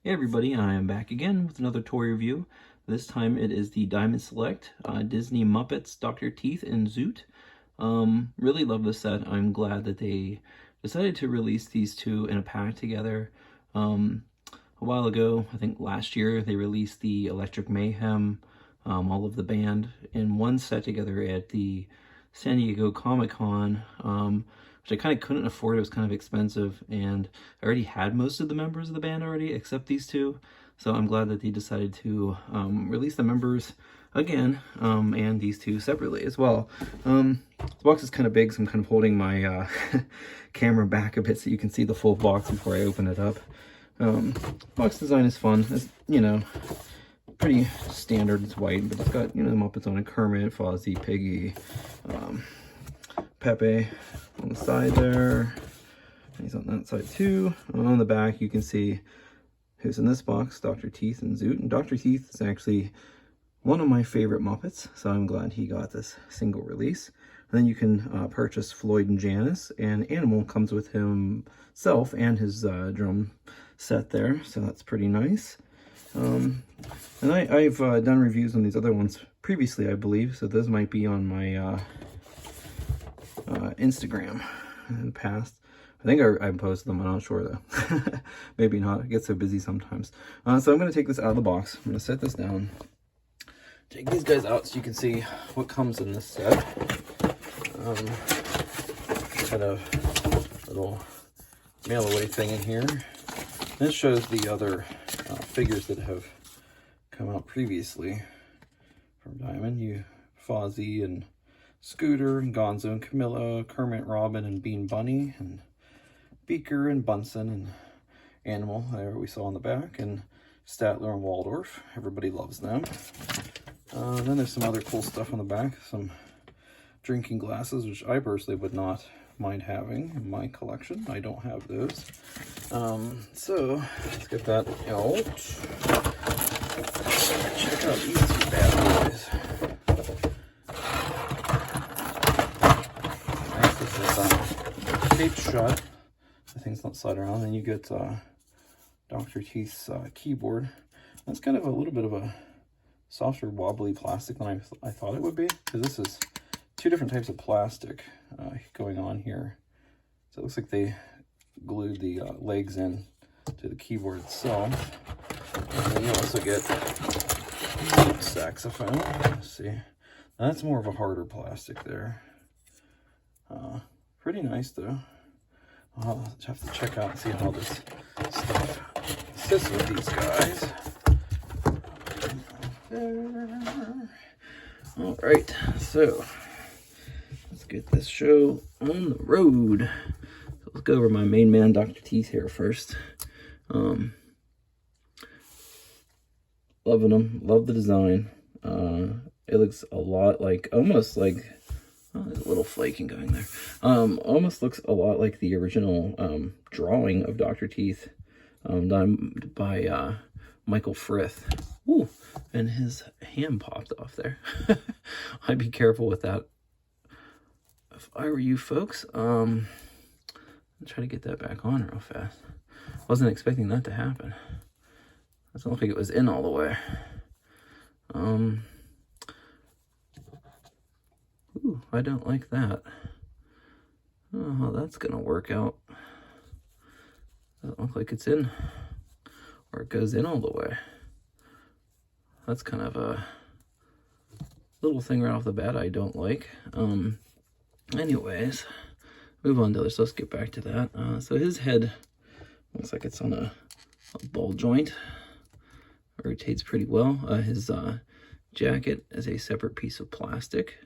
Hey everybody, I am back again with another toy review. This time it is the Diamond Select Disney Muppets Dr. Teeth and Zoot. Really love this set. I'm glad that they decided to release these two in a pack together. A while ago, I think last year, they released the Electric Mayhem, all of the band, in one set together at the San Diego Comic-Con, which I kind of couldn't afford. It was kind of expensive, and I already had most of the members of the band already, except these two. So I'm glad that they decided to release the members again, and these two separately as well. The box is kind of big, so I'm kind of holding my camera back a bit so you can see the full box before I open it up. Box design is fun. It's, you know, pretty standard. It's white, but it's got, you know, the Muppets on it. Kermit, Fozzie, Piggy, Pepe on the side there. He's on that side too. On the back, you can see who's in this box, Dr. Teeth and Zoot. And Dr. Teeth is actually one of my favorite Muppets, so I'm glad he got this single release. And then you can purchase Floyd and Janice, and Animal comes with himself and his drum set there, so that's pretty nice. And I've done reviews on these other ones previously, I believe, so those might be on my Instagram in the past. I think I posted them, I'm not sure though. Maybe not, I get so busy sometimes. So I'm going to take this out of the box. I'm going to set this down, take these guys out so you can see what comes in this set. Kind of little mail away thing in here. This shows the other figures that have come out previously from Diamond. Fozzie and Scooter and Gonzo and Camilla, Kermit, Robin and Bean Bunny, and Beaker and Bunsen and Animal, there we saw on the back, and Statler and Waldorf. Everybody loves them. Then there's some other cool stuff on the back, some drinking glasses, which I personally would not mind having in my collection. I don't have those. So let's get that out. Check out these two bad boys. Nice, this is taped shut. The things don't slide around. Then you get Dr. Teeth's keyboard. That's kind of a little bit of a softer, wobbly plastic than I thought it would be, because this is two different types of plastic going on here. So it looks like they glued the legs in to the keyboard itself. And then you also get saxophone. Let's see. Now that's more of a harder plastic there. Pretty nice though. I'll have to check out and see how this stuff sits with these guys. All right, so let's get this show on the road. So let's go over my main man, Dr. Teeth, here first. Loving him, love the design. It looks a lot like, almost like, oh, there's a little flaking going there. Almost looks a lot like the original drawing of Dr. Teeth done by Michael Frith. Ooh, and his hand popped off there. I'd be careful with that if I were you folks. I'll try to get that back on real fast. Wasn't expecting that to happen. Doesn't look like it was in all the way. Ooh, I don't like that. Oh, that's gonna work out. Doesn't look like it's in, or it goes in all the way. That's kind of a little thing right off the bat I don't like. Anyways, move on to others. Let's get back to that. So his head looks like it's on a ball joint. Rotates pretty well. His jacket is a separate piece of plastic.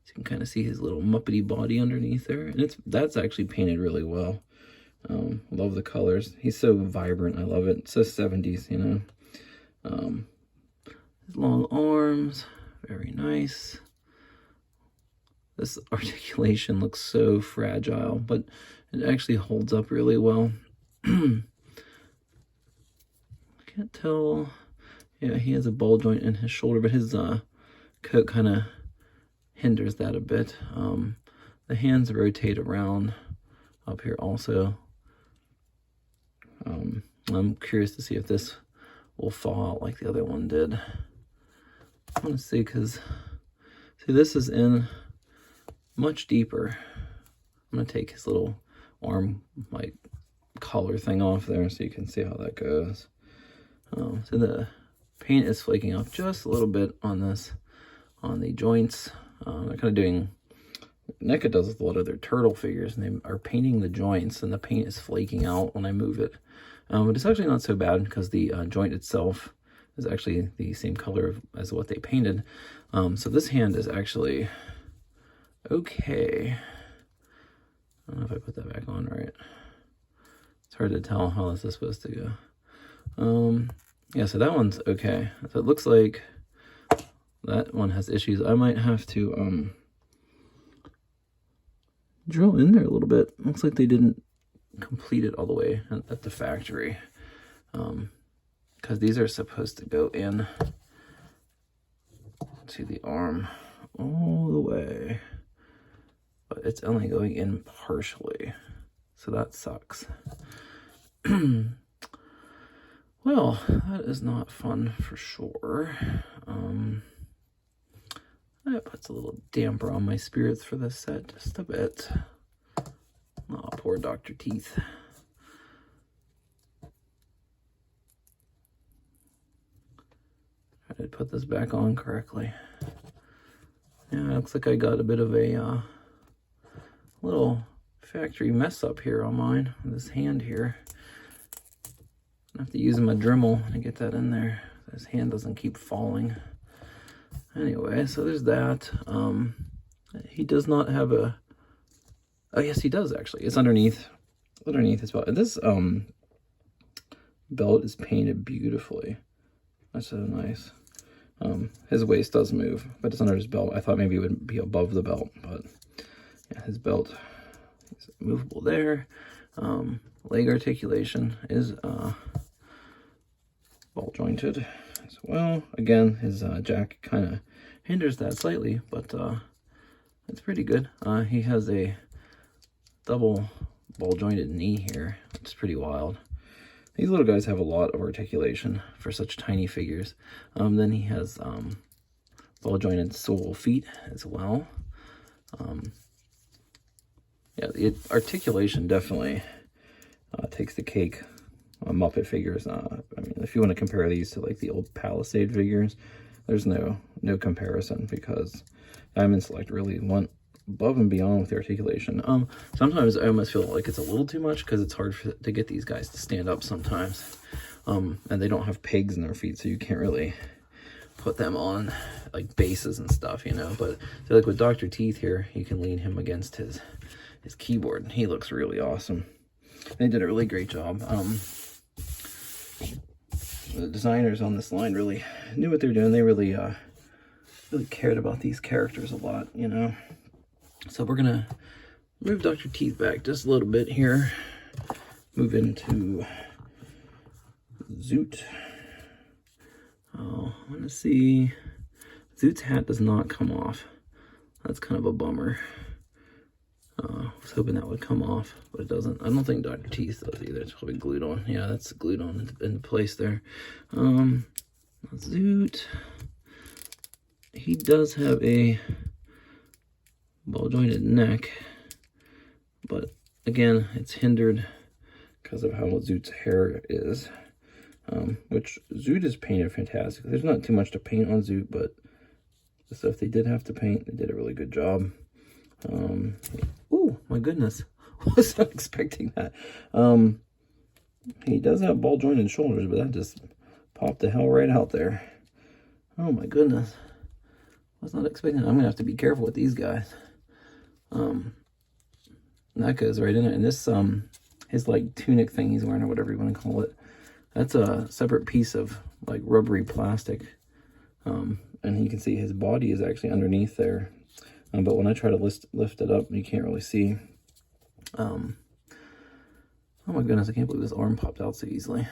So you can kind of see his little Muppety body underneath there. And that's actually painted really well. Love the colors. He's so vibrant. I love it. It's so 70s, you know. His long arms, very nice. This articulation looks so fragile, but it actually holds up really well. I can't tell. Yeah, he has a ball joint in his shoulder, but his coat kind of hinders that a bit. The hands rotate around up here also. I'm curious to see if this will fall out like the other one did. I want to see, because see, this is in much deeper. I'm going to take his little arm, like, collar thing off there so you can see how that goes. So the paint is flaking off just a little bit on this, on the joints. They're kind of doing, NECA does with a lot of their turtle figures, and they are painting the joints, and the paint is flaking out when I move it. But it's actually not so bad, because the joint itself is actually the same color as what they painted. So this hand is actually okay. I don't know if I put that back on right. It's hard to tell how this is supposed to go. Yeah, so that one's okay. So it looks like that one has issues. I might have to drill in there a little bit. Looks like they didn't complete it all the way at the factory. Because these are supposed to go in to the arm all the way. But it's only going in partially. So that sucks. Well, that is not fun for sure. That puts a little damper on my spirits for this set, just a bit. Oh, poor Dr. Teeth. I did put this back on correctly. Yeah, it looks like I got a bit of a little factory mess up here on mine, this hand here. I have to use my Dremel to get that in there. This hand doesn't keep falling. Anyway, so there's that. He does not have a... Oh, yes, he does, actually. It's underneath his belt. This belt is painted beautifully. That's so nice. His waist does move, but it's under his belt. I thought maybe it would be above the belt, but yeah, his belt is movable there. Leg articulation is ball jointed as well. Again, his jacket kind of hinders that slightly, but it's pretty good. He has a double ball jointed knee here, which is pretty wild. These little guys have a lot of articulation for such tiny figures. Then he has ball jointed sole feet as well. Yeah, the articulation definitely takes the cake on Muppet figures. I mean, if you want to compare these to like the old Palisade figures, there's no comparison, because Diamond Select really went above and beyond with the articulation. Sometimes I almost feel like it's a little too much, because it's hard to get these guys to stand up sometimes. And they don't have pegs in their feet, so you can't really put them on like bases and stuff, you know. But so like with Dr. Teeth here, you can lean him against his keyboard, and he looks really awesome. They did a really great job. The designers on this line really knew what they were doing. They really cared about these characters a lot, you know. So we're gonna move Dr. Teeth back just a little bit here. Move into Zoot. Oh, I want to see. Zoot's hat does not come off. That's kind of a bummer. I was hoping that would come off, but it doesn't. I don't think Dr. Teeth does either. It's probably glued on. Yeah, that's glued on in place there. Zoot. He does have a ball jointed neck, but again, it's hindered because of how Zoot's hair is. Which Zoot is painted fantastic. There's not too much to paint on Zoot, but the stuff they did have to paint, they did a really good job. Oh my goodness, was not expecting that. He does have ball jointed shoulders, but that just popped the hell right out there. Oh my goodness, was not expecting that. I'm gonna have to be careful with these guys. That goes right in it. And this his like tunic thing he's wearing, or whatever you want to call it, that's a separate piece of like rubbery plastic. And you can see his body is actually underneath there. But when I try to lift it up, you can't really see. Oh my goodness, I can't believe this arm popped out so easily.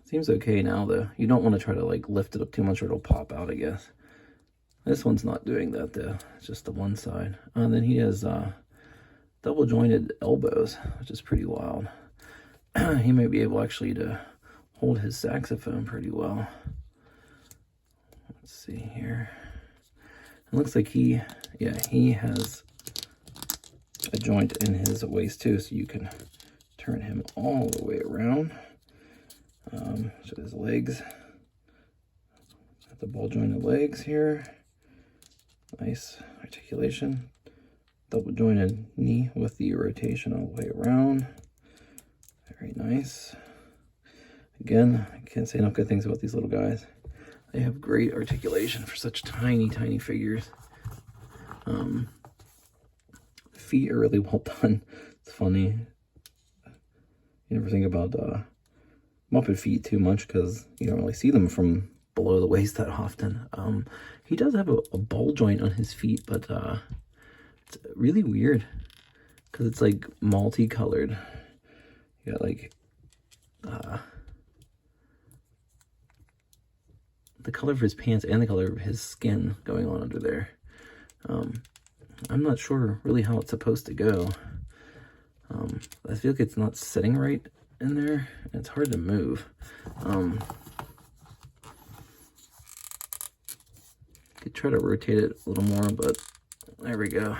Seems okay now though. You don't want to try to like lift it up too much or it'll pop out, I guess. This one's not doing that though. It's just the one side. And then he has double jointed elbows, which is pretty wild. he may be able actually to hold his saxophone pretty well. Let's see here. It looks like he has a joint in his waist too, so you can turn him all the way around. So his legs, got the ball jointed legs here. Nice articulation. Double jointed knee with the rotation all the way around. Very nice. Again, I can't say enough good things about these little guys. They have great articulation for such tiny, tiny figures. Feet are really well done. It's funny. You never think about Muppet feet too much because you don't really see them from below the waist that often. He does have a ball joint on his feet, but it's really weird because it's like multicolored. You got like the color of his pants and the color of his skin going on under there. I'm not sure really how it's supposed to go. I feel like it's not sitting right in there. It's hard to move. Could try to rotate it a little more, but there we go.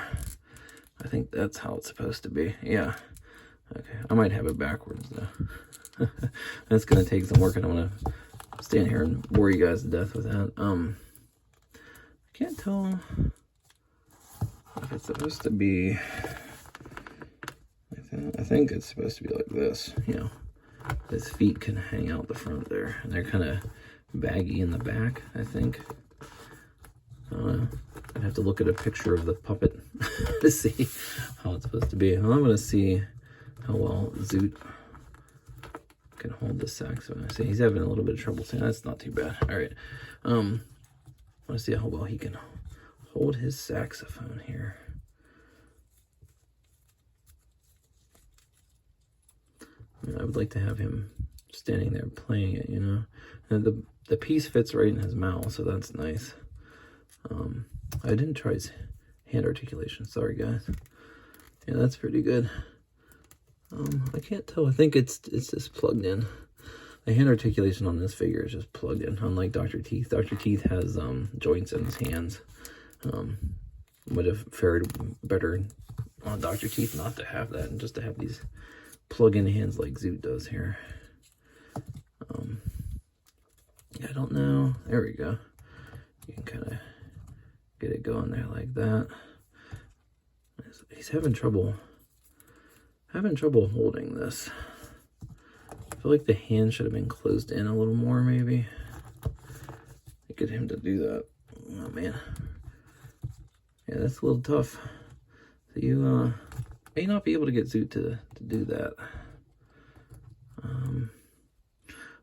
I think that's how it's supposed to be. Yeah. Okay. I might have it backwards though. That's gonna take some work. I don't want to stand here and bore you guys to death with that. I can't tell if it's supposed to be. I think it's supposed to be like this. You know, his feet can hang out the front there, and they're kind of baggy in the back. I think. I'd have to look at a picture of the puppet to see how it's supposed to be. Well, I'm going to see how well Zoot can hold the saxophone. I see he's having a little bit of trouble saying that's not too bad. All right. I want to see how well he can hold his saxophone here. I would like to have him standing there playing it, you know. And the piece fits right in his mouth, so that's nice. I didn't try his hand articulation. Sorry, guys. Yeah, that's pretty good. I can't tell. I think it's just plugged in. The hand articulation on this figure is just plugged in, unlike Dr. Teeth. Dr. Teeth has joints in his hands. Would have fared better on Dr. Teeth not to have that and just to have these plug-in hands like Zoot does here. Yeah, I don't know. There we go. You can kind of get it going there like that. He's having trouble holding this. I feel like the hand should have been closed in a little more, maybe. Get him to do that. Oh man. Yeah, that's a little tough. So you may not be able to get Zoot to do that.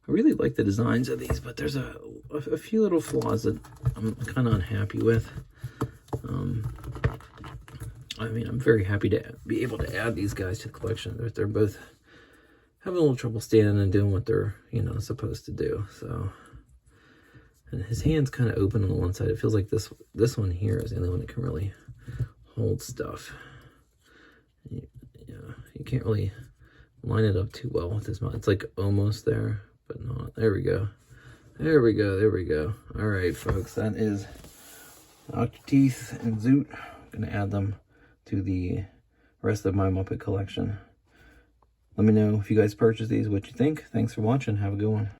I really like the designs of these, but there's a few little flaws that I'm kind of unhappy with. I mean, I'm very happy to be able to add these guys to the collection. They're both having a little trouble standing and doing what they're, you know, supposed to do. So, and his hand's kind of open on the one side. It feels like this one here is the only one that can really hold stuff. Yeah, you can't really line it up too well with his mouth. It's like almost there, but not. There we go. There we go. There we go. All right, folks. That is Dr. Teeth and Zoot. I'm going to add them to the rest of my Muppet collection. Let me know if you guys purchase these, what you think. Thanks for watching. Have a good one.